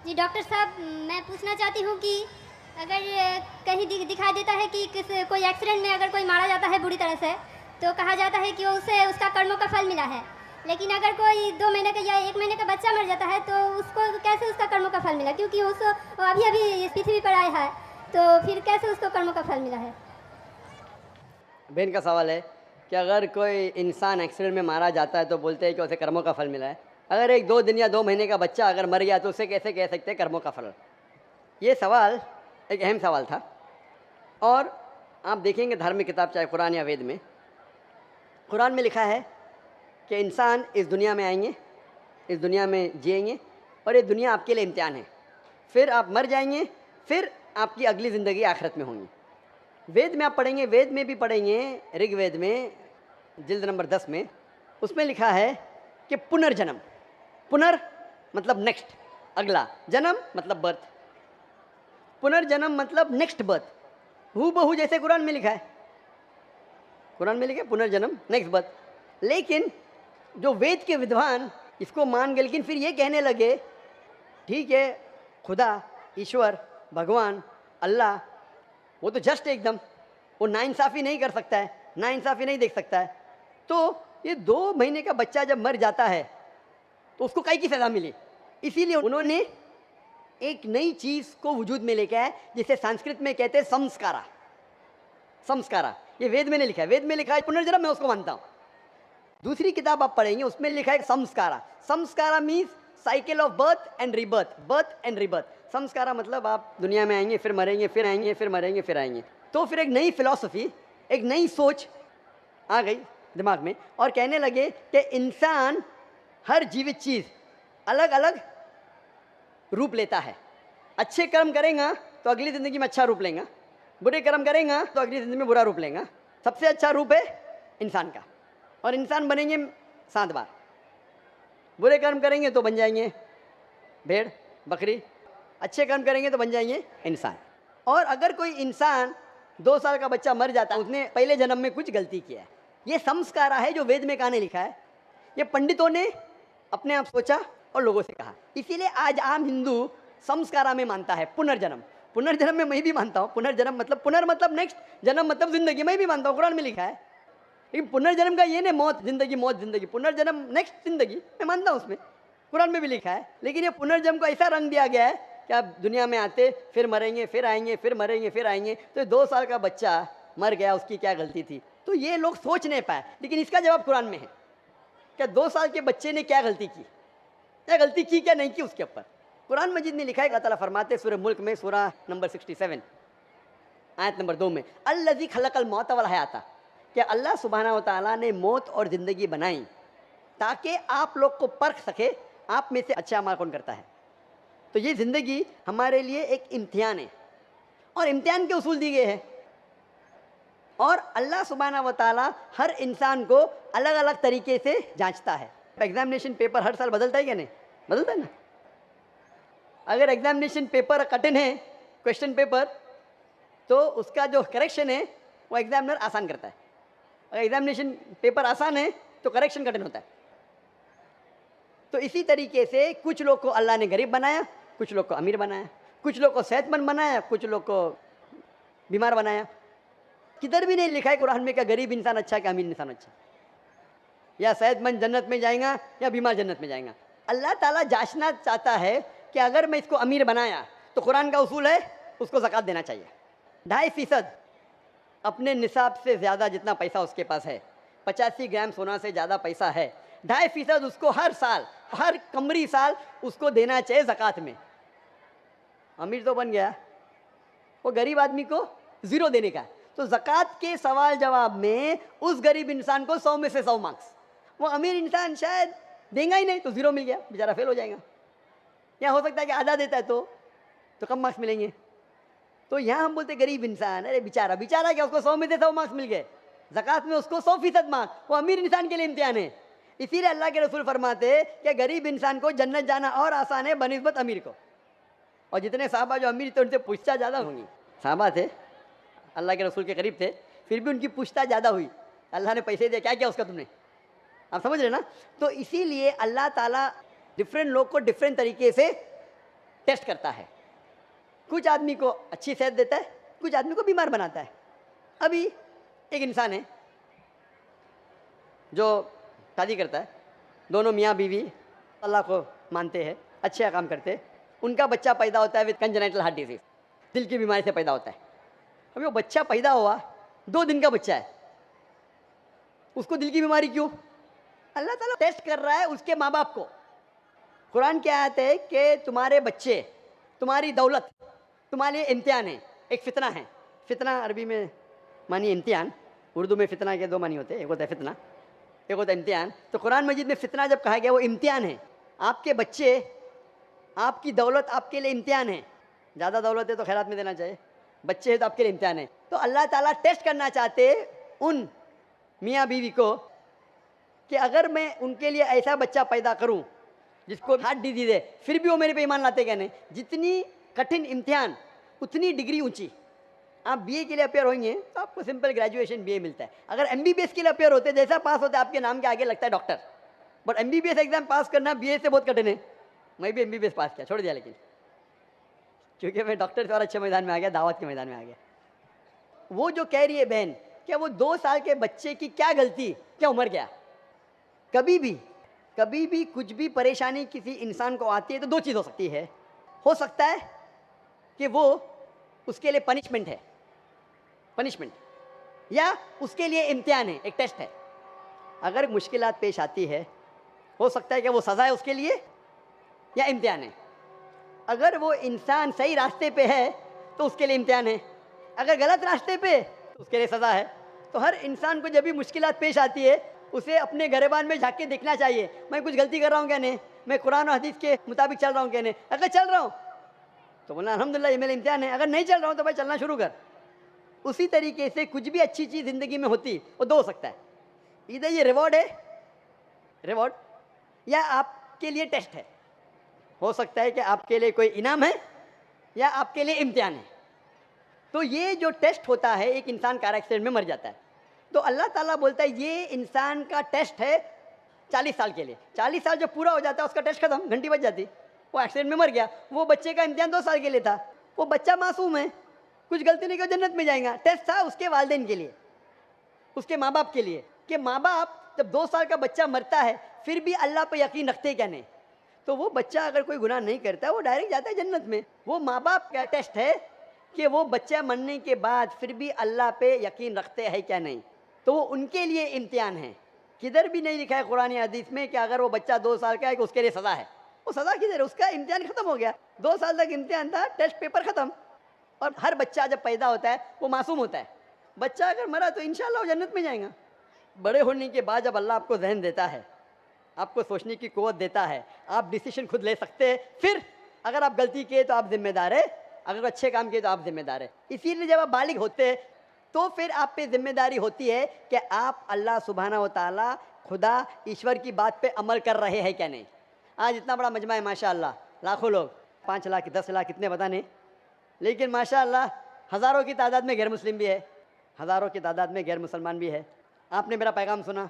जी doctor साहब, मैं पूछना चाहती हूँ कि अगर कहीं दिखाई देता है कि कोई एक्सीडेंट में अगर कोई मारा जाता है बुरी तरह से, तो कहा जाता है कि उसे उसका कर्मों का फल मिला है। लेकिन अगर कोई 2 महीने का या 1 महीने का बच्चा मर जाता है तो उसको कैसे उसका कर्मों का फल मिला? क्योंकि वो अभी अभी इस पृथ्वी पर आया है, तो फिर कैसे उसको कर्मों का फल मिला है? बहन का सवाल है कि अगर कोई इंसान एक्सीडेंट में मारा जाता है तो बोलते हैं कि उसे कर्मों का फल मिला है। अगर एक 2 दिन या 2 महीने का बच्चा अगर मर गया तो उसे कैसे कह सकते हैं कर्मों का फल? ये सवाल एक अहम सवाल था। और आप देखेंगे धार्मिक किताब चाहे कुरान या वेद में, कुरान में लिखा है कि इंसान इस दुनिया में आएंगे, इस दुनिया में जिएंगे और ये दुनिया आपके लिए इम्तिहान है। फिर आप मर जाएंगे, फिर आपकी अगली ज़िंदगी आखिरत में होंगी। वेद में आप पढ़ेंगे, वेद में भी पढ़ेंगे, ऋग्वेद में जिल्द नंबर 10 में उसमें लिखा है कि पुनर्जन्म, पुनर् मतलब नेक्स्ट, अगला, जन्म मतलब बर्थ, पुनर्जन्म मतलब नेक्स्ट बर्थ, हूबहू जैसे कुरान में लिखा है। कुरान में लिखा है पुनर्जन्म नेक्स्ट बर्थ। लेकिन जो वेद के विद्वान इसको मान गए, लेकिन फिर ये कहने लगे ठीक है खुदा, ईश्वर, भगवान, अल्लाह वो तो जस्ट एकदम वो नाइंसाफ़ी नहीं कर सकता है, नाइंसाफ़ी नहीं देख सकता है। तो ये 2 महीने का बच्चा जब मर जाता है तो उसको काहे की सज़ा मिली? इसीलिए उन्होंने एक नई चीज़ को वजूद में लेके आए जिसे संस्कृत में कहते हैं संस्कारा। संस्कारा ये वेद में नहीं लिखा है, वेद में लिखा है पुनर्जन्म, मैं उसको मानता हूँ। दूसरी किताब आप पढ़ेंगे उसमें लिखा है संस्कारा। Sanskara means cycle of birth and rebirth, birth and rebirth. संस्कारा मतलब आप दुनिया में आएंगे, फिर मरेंगे, फिर आएंगे, फिर मरेंगे, फिर आएंगे। तो फिर एक नई फिलॉसफी, एक नई सोच आ गई दिमाग में और कहने लगे कि इंसान, हर जीवित चीज़ अलग अलग रूप लेता है। अच्छे कर्म करेगा तो अगली ज़िंदगी में अच्छा रूप लेगा, बुरे कर्म करेगा तो अगली ज़िंदगी में बुरा रूप लेगा। सबसे अच्छा रूप है इंसान का, और इंसान बनेंगे 7 बार। बुरे कर्म करेंगे तो बन जाएंगे भेड़, बकरी, अच्छे कर्म करेंगे तो बन जाएंगे इंसान। और अगर कोई इंसान 2 साल का बच्चा मर जाता है, उसने पहले जन्म में कुछ गलती किया है। ये संस्कारा है जो वेद में कहानी लिखा है, ये पंडितों ने अपने आप सोचा और लोगों से कहा। इसीलिए आज आम हिंदू संस्कारा में मानता है पुनर्जन्म। पुनर्जन्म में मैं भी मानता हूँ, पुनर्जन्म मतलब पुनर् मतलब नेक्स्ट, जन्म मतलब जिंदगी, मैं भी मानता हूँ, कुरान में लिखा है। लेकिन पुनर्जन्म का ये नहीं मौत जिंदगी, मौत जिंदगी, पुनर्जन्म नेक्स्ट जिंदगी, मैं मानता हूँ उसमें, कुरान में भी लिखा है। लेकिन ये पुनर्जन्म को ऐसा रंग दिया गया है कि आप दुनिया में आते, फिर मरेंगे, फिर आएंगे, फिर मरेंगे, फिर आएंगे। तो 2 साल का बच्चा मर गया, उसकी क्या गलती थी? तो ये लोग सोच नहीं पाए, लेकिन इसका जवाब कुरान में है। क्या 2 साल के बच्चे ने क्या गलती की, क्या गलती की, क्या नहीं की, उसके ऊपर कुरान मजीद में लिखा है। अल्लाह ताला फरमाते सूरह मुल्क में, सूरह नंबर 67 आयत नंबर 2 में, अल्लज़ी खलक़ल मौत वल हयाता, कि अल्लाह सुब्हानहू व तआला ने मौत और ज़िंदगी बनाई ताकि आप लोग को परख सके आप में से अच्छा अमल कौन करता है। तो ये ज़िंदगी हमारे लिए एक इम्तिहान है और इम्तिहान के उसूल दिए गए हैं। और अल्लाह सुब्हानहू व तआला हर इंसान को अलग अलग तरीके से जांचता है। एग्जामिनेशन पेपर हर साल बदलता है क्या? नहीं बदलता है ना। अगर एग्जामिनेशन पेपर कठिन है, क्वेश्चन पेपर, तो उसका जो करेक्शन है वो एग्जामिनर आसान करता है। अगर एग्जामिनेशन पेपर आसान है तो करेक्शन कठिन होता है। तो इसी तरीके से कुछ लोग को अल्लाह ने गरीब बनाया, कुछ लोग को अमीर बनाया, कुछ लोग को सेहतमंद बनाया, कुछ लोग को बीमार बनाया। किधर भी नहीं लिखा है कुरान में कि गरीब इंसान अच्छा है कि अमीर इंसान अच्छा, या सेहतमंद जन्नत में जाएगा या बीमार जन्नत में जाएगा। अल्लाह ताला जांचना चाहता है कि अगर मैं इसको अमीर बनाया तो कुरान का उसूल है उसको ज़कात देना चाहिए। 2.5% अपने निसाब से ज़्यादा जितना पैसा उसके पास है, 85 ग्राम सोना से ज़्यादा पैसा है, 2.5% उसको हर साल, हर कमरी साल उसको देना चाहिए ज़कात में। अमीर तो बन गया, वो गरीब आदमी को 0 देने का। तो ज़कात के सवाल जवाब में उस गरीब इंसान को 100 में से 100 मार्क्स, वो अमीर इंसान शायद देगा ही नहीं तो 0 मिल गया, बेचारा फेल हो जाएगा। या हो सकता है कि आधा देता है तो कम मार्क्स मिलेंगे। तो यहाँ हम बोलते गरीब इंसान, अरे बेचारा, बेचारा क्या, उसको 100 में से 100 मार्क्स मिल गए, ज़कात में उसको 100% मार्क्स, वो अमीर इंसान के लिए इम्तिहान है। इसीलिए अल्लाह के रसूल फरमाते कि गरीब इंसान को जन्नत जाना और आसान है बनिस्बत अमीर को। और जितने साहबा जो अमीर थे उनसे पूछता ज़्यादा होंगी, साहबा थे अल्लाह के रसूल के करीब थे, फिर भी उनकी पूछता ज़्यादा हुई। अल्लाह ने पैसे दिए, क्या किया उसका तुमने? आप समझ रहे ना। तो इसीलिए अल्लाह ताला डिफरेंट लोग को डिफरेंट तरीके से टेस्ट करता है। कुछ आदमी को अच्छी सेहत देता है, कुछ आदमी को बीमार बनाता है। अभी एक इंसान है जो शादी करता है, दोनों मियाँ बीवी अल्लाह को मानते हैं, अच्छे काम करते हैं, उनका बच्चा पैदा होता है विद कंजेनाइटल हार्ट डिजीज, दिल की बीमारी से पैदा होता है। अभी वो बच्चा पैदा हुआ 2 दिन का बच्चा है, उसको दिल की बीमारी क्यों? अल्लाह ताला टेस्ट कर रहा है उसके माँ बाप को। कुरान क्या आयत है कि तुम्हारे बच्चे, तुम्हारी दौलत तुम्हारे लिए इम्तिहान है, एक फितना है। फितना अरबी में मानी इम्तिहान, उर्दू में फितना के 2 मानी होते हैं, एक होता है फितना, एक होता है इम्तिहान। तो कुरान मजीद में फितना जब कहा गया वो इम्तिहान है। आपके बच्चे, आपकी दौलत आपके लिए इम्तिहान है। ज़्यादा दौलत है तो खैरात में देना चाहिए, बच्चे हैं तो आपके लिए इम्तिहान है। तो अल्लाह ताला टेस्ट करना चाहते उन मियाँ बीवी को कि अगर मैं उनके लिए ऐसा बच्चा पैदा करूं जिसको हार्ट डिजीज है, फिर भी वो मेरे पे ईमान लाते क्या नहीं। जितनी कठिन इम्तिहान उतनी डिग्री ऊंची। आप बीए के लिए अपेयर होंगे तो आपको सिंपल ग्रेजुएशन बीए मिलता है। अगर एमबीबीएस के लिए अपेयर होते, जैसा पास होता है आपके नाम के आगे लगता है डॉक्टर, बट एमबीबीएस एग्जाम पास करना बीए से बहुत कठिन है। मैं भी एमबीबीएस पास किया, छोड़ दिया, लेकिन क्योंकि मैं डॉक्टर से और अच्छे मैदान में आ गया, दावत के मैदान में आ गया। वो जो कह रही है बहन, क्या वो 2 साल के बच्चे की क्या गलती, क्या उम्र क्या? कभी भी कुछ भी परेशानी किसी इंसान को आती है तो 2 चीज़ हो सकती है। हो सकता है कि वो उसके लिए पनिशमेंट है, पनिशमेंट, या उसके लिए इम्तिहान है, एक टेस्ट है। अगर मुश्किलात पेश आती है, हो सकता है कि वो सज़ा है उसके लिए या इम्तिहान है। अगर वो इंसान सही रास्ते पे है तो उसके लिए इम्तिहान है, अगर गलत रास्ते पे तो उसके लिए सज़ा है। तो हर इंसान को जब भी मुश्किलात पेश आती है उसे अपने गिरबान में झाँक के देखना चाहिए, मैं कुछ गलती कर रहा हूँ क्या नहीं, मैं कुरान और हदीस के मुताबिक चल रहा हूँ क्या नहीं। अगर चल रहा हूँ तो बोलना अल्हम्दुलिल्लाह ये मेरा इम्तिहान है, अगर नहीं चल रहा हूँ तो भाई चलना शुरू कर। उसी तरीके से कुछ भी अच्छी चीज़ ज़िंदगी में होती वो 2 हो सकता है, इधर ये रिवॉर्ड है, रिवॉर्ड, या आपके लिए टेस्ट है। हो सकता है कि आपके लिए कोई इनाम है या आपके लिए इम्तिहान है। तो ये जो टेस्ट होता है, एक इंसान कार एक्सीडेंट में मर जाता है तो अल्लाह ताला बोलता है ये इंसान का टेस्ट है 40 साल के लिए। 40 साल जब पूरा हो जाता है उसका टेस्ट खत्म, घंटी बज जाती, वो एक्सीडेंट में मर गया। वो बच्चे का इम्तिहान 2 साल के लिए था, वो बच्चा मासूम है, कुछ गलती नहीं की जन्नत में जाएगा। टेस्ट था उसके वालिदैन के लिए, उसके माँ बाप के लिए, कि माँ बाप जब 2 साल का बच्चा मरता है फिर भी अल्लाह पर यकीन रखते क्या नहीं। तो वो बच्चा अगर कोई गुनाह नहीं करता वो डायरेक्ट जाता है जन्नत में। वो माँ बाप का टेस्ट है कि वो बच्चा मरने के बाद फिर भी अल्लाह पे यकीन रखते हैं क्या नहीं। तो वो उनके लिए इम्तिहान है। किधर भी नहीं लिखा है कुरान या हदीस में कि अगर वो बच्चा 2 साल का है कि उसके लिए सज़ा है। वो सज़ा किधर है, उसका इम्तिहान ख़त्म हो गया। 2 साल तक इम्तिहान था, टेस्ट पेपर ख़त्म। और हर बच्चा जब पैदा होता है वो मासूम होता है। बच्चा अगर मरा तो इंशाअल्लाह वो जन्नत में जाएगा। बड़े होने के बाद जब अल्लाह आपको जहन देता है, आपको सोचने की क़ुव्वत देता है, आप डिसीजन खुद ले सकते हैं। फिर अगर आप गलती किए तो आप जिम्मेदार है, अगर अच्छे काम किए तो आप जिम्मेदार है। इसीलिए जब आप बालिग होते हैं तो फिर आप पे जिम्मेदारी होती है कि आप अल्लाह सुब्हानहू व तआला, खुदा ईश्वर की बात पे अमल कर रहे हैं क्या नहीं। आज इतना बड़ा मजमा है माशाअल्लाह, लाखों लोग, 5 लाख 10 लाख कितने पता नहीं, लेकिन माशाअल्लाह हज़ारों की तादाद में गैर मुस्लिम भी है, हज़ारों की तादाद में गैर मुसलमान भी है। आपने मेरा पैगाम सुना,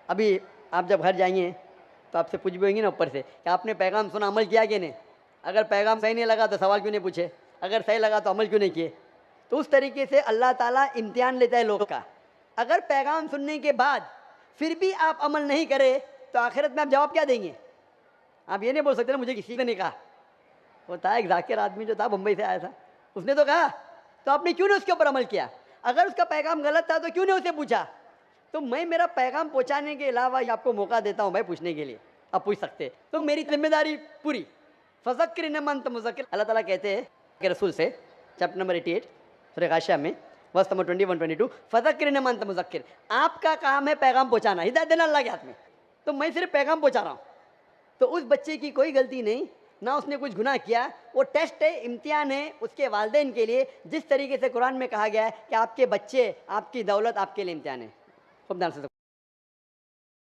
अभी आप जब घर जाएंगे तो आपसे पूछ भी होंगी ना ऊपर से कि आपने पैगाम सुना, अमल किया कि नहीं। अगर पैगाम सही नहीं लगा तो सवाल क्यों नहीं पूछे, अगर सही लगा तो अमल क्यों नहीं किए। तो उस तरीके से अल्लाह ताला इम्तिहान लेता है लोगों का। अगर पैगाम सुनने के बाद फिर भी आप अमल नहीं करें तो आखिरत में आप जवाब क्या देंगे। आप ये नहीं बोल सकते ना मुझे किसी ने नहीं कहा। वो था एक जाकिर आदमी जो था, मुंबई से आया था, उसने तो कहा, तो आपने क्यों नहीं उसके ऊपर अमल किया। अगर उसका पैगाम गलत था तो क्यों नहीं उसे पूछा। तो मैं मेरा पैगाम पहुँचाने के अलावा आपको मौका देता हूँ भाई पूछने के लिए, आप पूछ सकते। तो मेरी जिम्मेदारी पूरी। फ़ज़क्किर इन्नमा अंत मुज़क्किर, अल्लाह ताला कहते हैं कि रसूल से, चैप्टर नंबर 88 सूरह गाशिया में वर्स नंबर 21-22, फ़ज़क्किर इन्नमा अंत मुज़क्किर, आपका काम है पैगाम पहुँचाना, हिदायत देना अल्लाह के हाथ में। तो मैं सिर्फ पैगाम पहुँचा रहा हूँ। तो उस बच्चे की कोई गलती नहीं, ना उसने कुछ गुनाह किया, वो टेस्ट है, इम्तिहान है उसके वालिदैन के लिए। जिस तरीके से कुरान में कहा गया है कि आपके बच्चे, आपकी दौलत आपके लिए इम्तिहान है। खूब ध्यान से